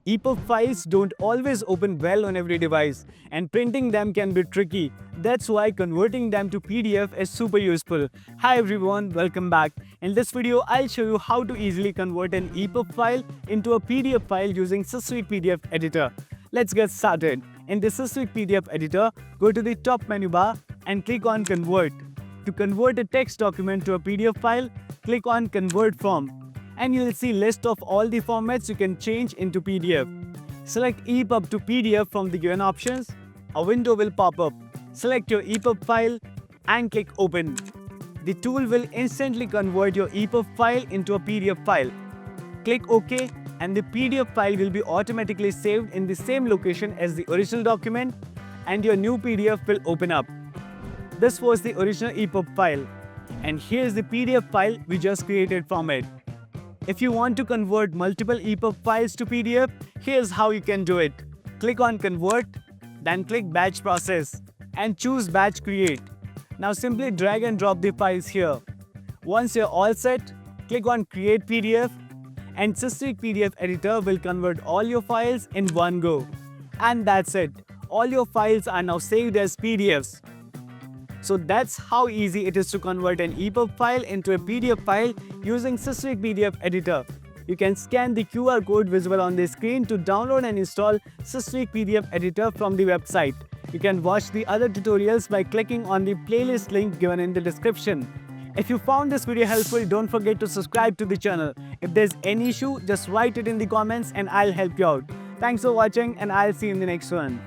EPUB files don't always open well on every device, and printing them can be tricky. That's why converting them to PDF is super useful. Hi everyone, welcome back. In this video, I'll show you how to easily convert an EPUB file into a PDF file using Systweak PDF Editor. Let's get started. In the Systweak PDF Editor, go to the top menu bar and click on Convert. To convert a text document to a PDF file, click on Convert From, and you'll see list of all the formats you can change into PDF. Select EPUB to PDF from the given options. A window will pop up. Select your EPUB file and click Open. The tool will instantly convert your EPUB file into a PDF file. Click OK, and the PDF file will be automatically saved in the same location as the original document, and your new PDF will open up. This was the original EPUB file, and here's the PDF file we just created from it. If you want to convert multiple EPUB files to PDF, here's how you can do it. Click on Convert, then click Batch Process, and choose Batch Create. Now simply drag and drop the files here. Once you're all set, click on Create PDF, and Systweak PDF Editor will convert all your files in one go. And that's it. All your files are now saved as PDFs. So that's how easy it is to convert an EPUB file into a PDF file using Systweak PDF Editor. You can scan the QR code visible on the screen to download and install Systweak PDF Editor from the website. You can watch the other tutorials by clicking on the playlist link given in the description. If you found this video helpful, don't forget to subscribe to the channel. If there's any issue, just write it in the comments and I'll help you out. Thanks for watching, and I'll see you in the next one.